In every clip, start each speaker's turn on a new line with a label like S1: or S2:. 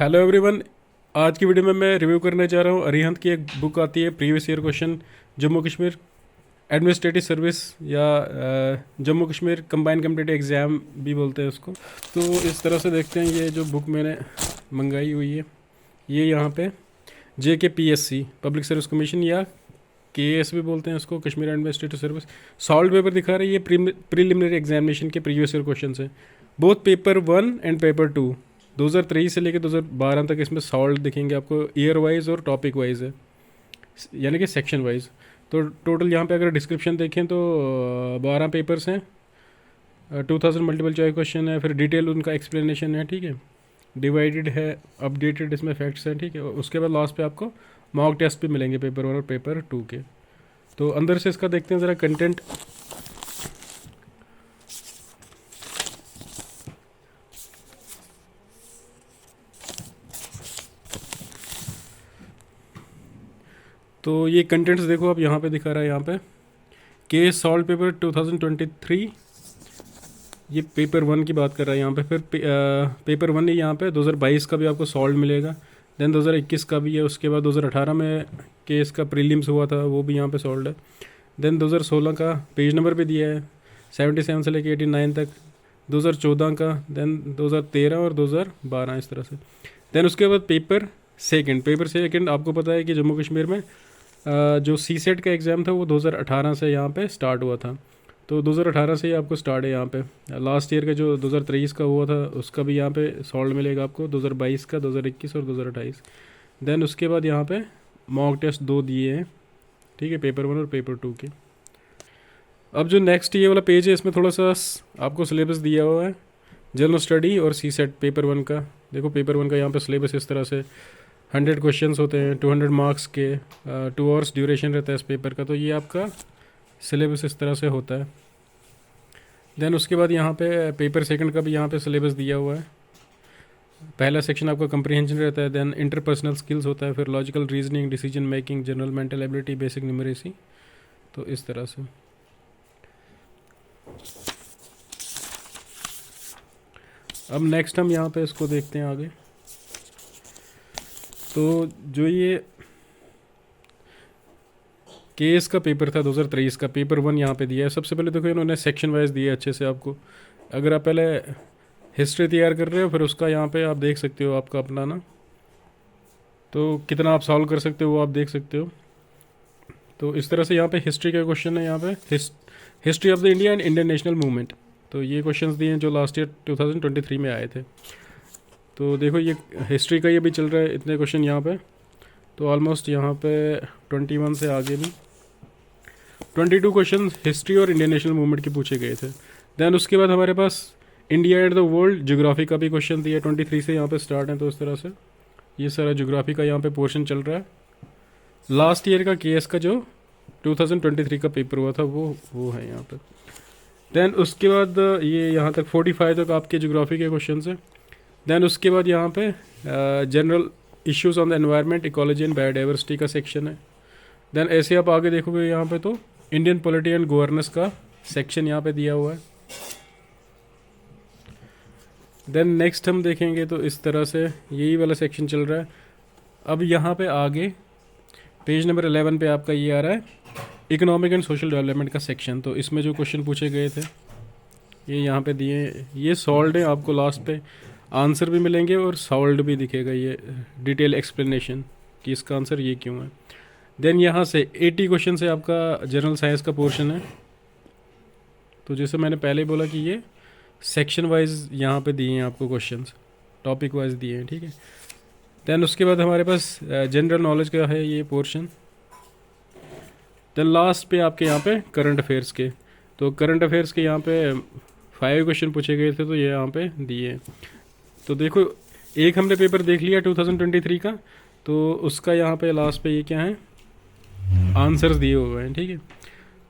S1: Hello everyone. आज की video में मैं रिव्यू करने जा रहा हूँ अरिहंत की एक बुक आती है previous year question Jammu Kashmir administrative service या Jammu Kashmir combined competitive exam भी बोलते हैं उसको। तो इस तरह से देखते हैं ये जो बुक मैंने मंगाई हुई है ये यहाँ पे JKPSC पब्लिक सर्विस कमीशन या KS भी बोलते हैं उसको, Kashmir administrative service. Solve paper दिखा रहा है, ये प्रीलिमिनरी एग्जामिनेशन के प्रीवियस ईयर क्वेश्चन है। बोथ पेपर 1 एंड पेपर 2 2023 से लेकर 2012 तक इसमें सॉल्व दिखेंगे आपको, ईयर वाइज और टॉपिक वाइज है, यानी कि सेक्शन वाइज। तो टोटल यहाँ पे अगर डिस्क्रिप्शन देखें तो 12 पेपर्स हैं, 2000 मल्टीपल चॉइस क्वेश्चन है, फिर डिटेल उनका एक्सप्लेनेशन है, ठीक है, डिवाइडेड है, अपडेटेड इसमें फैक्ट्स हैं, ठीक है। उसके बाद लास्ट पे आपको मॉक टेस्ट भी मिलेंगे पेपर 1 और पेपर 2 के। तो अंदर से इसका देखते हैं ज़रा कंटेंट। तो ये कंटेंट्स देखो आप, यहाँ पे दिखा रहा है, यहाँ पे केस सॉल्व पेपर 2023, ये पेपर 1 की बात कर रहा है यहाँ पे। फिर पेपर 1 ही यहाँ पे 2022 का भी आपको सॉल्व मिलेगा, देन 2021 का भी है। उसके बाद 2018 में केस का प्रीलिम्स हुआ था, वो भी यहाँ पे सॉल्व है। देन 2016 का पेज नंबर भी दिया है, 77 से लेके 89 तक। 2014 का, देन 2013 और 2012 इस तरह से। देन उसके बाद पेपर सेकंड आपको पता है कि जम्मू कश्मीर में जो CSET का एग्ज़ाम था वो 2018 से यहाँ पे स्टार्ट हुआ था। तो 2018 से ही आपको स्टार्ट है यहाँ पे। लास्ट ईयर का जो 2023 का हुआ था उसका भी यहाँ पे सॉल्व मिलेगा आपको, 2022 का, 2021 और 2028। देन उसके बाद यहाँ पे मॉक टेस्ट 2 दिए हैं, ठीक है, पेपर 1 और पेपर 2 के। अब जो नेक्स्ट ये वाला पेज है इसमें थोड़ा सा आपको सिलेबस दिया हुआ है, जनरल स्टडी और CSET पेपर 1 का। देखो पेपर 1 का यहाँ पे सिलेबस इस तरह से 100 क्वेश्चंस होते हैं, 200 मार्क्स के, 2 आवर्स ड्यूरेशन रहता है इस पेपर का। तो ये आपका सिलेबस इस तरह से होता है। देन उसके बाद यहाँ पे पेपर सेकंड का भी यहाँ पे सिलेबस दिया हुआ है। पहला सेक्शन आपका कंप्रीहेंशन रहता है, देन इंटरपर्सनल स्किल्स होता है, फिर logical reasoning, decision making, general mental ability, basic numeracy. तो इस तरह से। अब नेक्स्ट हम यहाँ पे इसको देखते हैं आगे। तो जो ये केस का पेपर था 2023 का, पेपर 1 यहाँ पे दिया है। सबसे पहले देखो इन्होंने सेक्शन वाइज दिया है अच्छे से आपको। अगर आप पहले हिस्ट्री तैयार कर रहे हो फिर उसका यहाँ पे आप देख सकते हो आपका अपना ना, तो कितना आप सॉल्व कर सकते हो वो आप देख सकते हो। तो इस तरह से यहाँ पे हिस्ट्री का क्वेश्चन है, यहाँ पे history of the India and Indian national movement. तो ये क्वेश्चंस दिए हैं जो लास्ट ईयर 2023 में आए थे। तो देखो ये हिस्ट्री का ये भी चल रहा है, इतने क्वेश्चन यहाँ पे। तो ऑलमोस्ट यहाँ पे 21 से आगे भी 22 क्वेश्चन हिस्ट्री और इंडियन नेशनल मूवमेंट के पूछे गए थे। देन उसके बाद हमारे पास India and the world geography का भी क्वेश्चन दिया, 23 से यहाँ पे स्टार्ट है। तो इस तरह से ये सारा ज्योग्राफी का यहाँ पे पोर्शन चल रहा है। लास्ट ईयर का केएस का जो 2023 का पेपर हुआ था वो है यहाँ पे। देन उसके बाद ये यहाँ तक 45 तक आपके ज्योग्राफी के क्वेश्चन है। देन उसके बाद यहाँ पे general issues on the environment, ecology and biodiversity का सेक्शन है। देन ऐसे आप आगे देखोगे यहाँ पे तो इंडियन पॉलिटी एंड गवर्नेंस का सेक्शन यहाँ पे दिया हुआ है। देन नेक्स्ट हम देखेंगे तो इस तरह से यही वाला सेक्शन चल रहा है। अब यहाँ पे आगे पेज नंबर 11 पे आपका ये आ रहा है इकोनॉमिक एंड सोशल डेवलपमेंट का सेक्शन। तो इसमें जो क्वेश्चन पूछे गए थे ये यहाँ पे दिए, ये सॉल्व्ड है, आपको लास्ट पे आंसर भी मिलेंगे और सॉल्व्ड भी दिखेगा, ये डिटेल एक्सप्लेनेशन कि इसका आंसर ये क्यों है। देन यहाँ से 80 क्वेश्चन से आपका जनरल साइंस का पोर्शन है। तो जैसे मैंने पहले बोला कि ये सेक्शन वाइज यहाँ पे दिए हैं आपको क्वेश्चंस, टॉपिक वाइज दिए हैं, ठीक है। देन उसके बाद हमारे पास जनरल नॉलेज का है ये पोर्शन। देन लास्ट पे आपके यहाँ पे करंट अफेयर्स के, तो करंट अफेयर्स के यहाँ पे 5 क्वेश्चन पूछे गए थे, तो ये यहाँ पे दिए हैं। तो देखो एक हमने पेपर देख लिया 2023 का, तो उसका यहाँ पे लास्ट पे ये क्या है, आंसर्स दिए हुए हैं, ठीक है।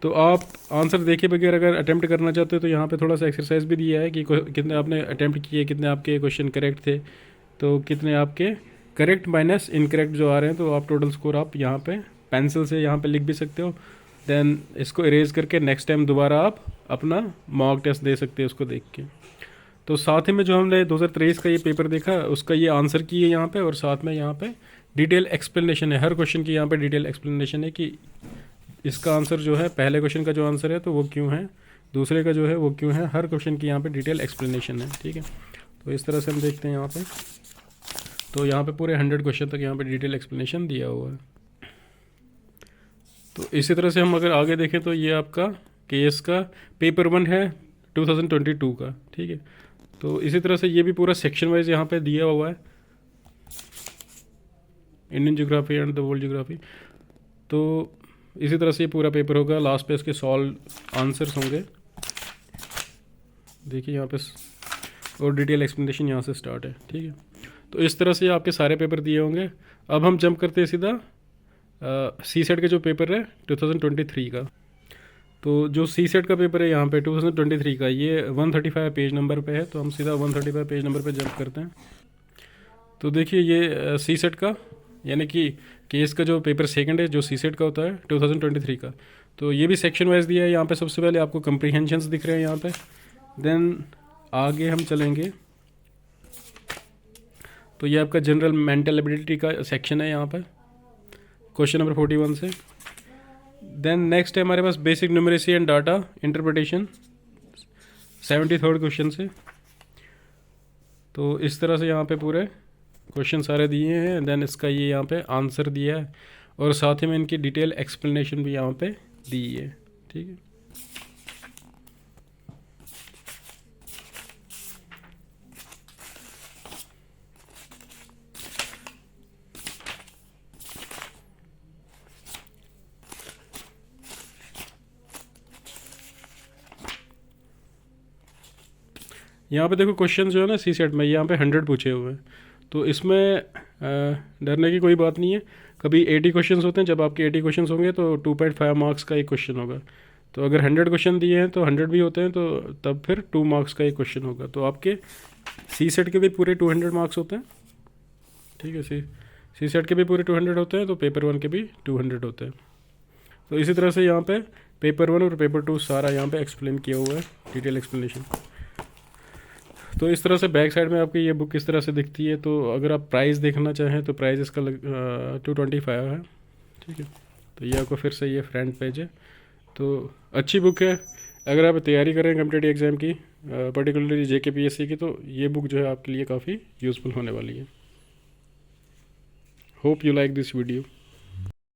S1: तो आप आंसर देखे बगैर अगर अटेम्प्ट करना चाहते हो तो यहाँ पे थोड़ा सा एक्सरसाइज भी दिया है कि कितने आपने अटेम्प्ट किए, कितने आपके क्वेश्चन करेक्ट थे, तो कितने आपके करेक्ट माइनस इनकरेक्ट जो आ रहे हैं, तो आप टोटल स्कोर आप यहाँ पे पेंसिल से यहाँ पे लिख भी सकते हो। देन इसको इरेज करके नेक्स्ट टाइम दोबारा आप अपना मॉक टेस्ट दे सकते हो उसको देख के। तो साथ ही में जो हमने 2023 का ये पेपर देखा उसका ये आंसर की है यहाँ पे, और साथ में यहाँ पे डिटेल एक्सप्लेनेशन है, हर क्वेश्चन की यहाँ पे डिटेल एक्सप्लेनेशन है कि इसका आंसर जो है, पहले क्वेश्चन का जो आंसर है तो वो क्यों है, दूसरे का जो है वो क्यों है, हर क्वेश्चन की यहाँ पे डिटेल एक्सप्लेनेशन है। ठीक है, तो इस तरह से हम देखते हैं यहाँ पे, तो यहाँ पे पूरे 100 क्वेश्चन तक यहाँ पे डिटेल एक्सप्लेनेशन दिया हुआ है। तो इसी तरह से हम अगर आगे देखें तो ये आपका केस का पेपर 1 है 2022 का। ठीक है, तो इसी तरह से ये भी पूरा सेक्शन वाइज यहाँ पे दिया हुआ है, Indian geography and the world geography. तो इसी तरह से ये पूरा पेपर होगा, लास्ट पे इसके सॉल्व आंसर्स होंगे। देखिए यहाँ पे और डिटेल एक्सप्लेनेशन यहाँ से स्टार्ट है। ठीक है, तो इस तरह से आपके सारे पेपर दिए होंगे। अब हम जंप करते हैं सीधा सी सेट के जो पेपर है 2023 का। तो जो सी सेट का पेपर है यहाँ पे 2023 का, ये 135 पेज नंबर पे है, तो हम सीधा 135 पेज नंबर पे जंप करते हैं। तो देखिए ये सी सेट का यानी कि केस का जो पेपर सेकंड है जो सी सेट का होता है 2023 का, तो ये भी सेक्शन वाइज दिया है। यहाँ पे सबसे पहले आपको कंप्रीहेंशंस दिख रहे हैं यहाँ पे, देन आगे हम चलेंगे तो ये आपका जनरल मेंटल एबिलिटी का सेक्शन है यहाँ पे, क्वेश्चन नंबर 41 से। देन नेक्स्ट है हमारे पास basic numeracy and data interpretation 73rd question से। तो इस तरह से यहाँ पे पूरे क्वेश्चन सारे दिए हैं, देन इसका ये यहाँ पे आंसर दिया है, और साथ ही में इनकी डिटेल एक्सप्लेनेशन भी यहाँ पे दी है। ठीक है, यहाँ पे देखो क्वेश्चन जो है ना सी सेट में यहाँ पे 100 पूछे हुए हैं, तो इसमें डरने की कोई बात नहीं है। कभी 80 क्वेश्चन होते हैं, जब आपके 80 क्वेश्चन होंगे तो 2.5 मार्क्स का एक क्वेश्चन होगा। तो अगर 100 क्वेश्चन दिए हैं तो 100 भी होते हैं, तो तब फिर 2 मार्क्स का एक क्वेश्चन होगा। तो आपके सी सेट के भी पूरे 200 मार्क्स होते हैं। ठीक है, सी सेट के भी पूरे 200 होते हैं, तो पेपर 1 के भी 200 होते हैं। तो इसी तरह से यहाँ पे पेपर 1 और पेपर 2 सारा यहाँ पे एक्सप्लेन किया हुआ है, डिटेल एक्सप्लेनेशन। तो इस तरह से बैक साइड में आपकी ये बुक किस तरह से दिखती है। तो अगर आप प्राइस देखना चाहें तो प्राइस इसका 225 है। ठीक है, तो ये आपको फिर से ये फ्रंट पेज है। तो अच्छी बुक है, अगर आप तैयारी कर रहे हैं कॉम्पिटिटिव एग्ज़ाम की, पर्टिकुलरली JKPSC की, तो ये बुक जो है आपके लिए काफ़ी यूज़फुल होने वाली है। Hope you like this video.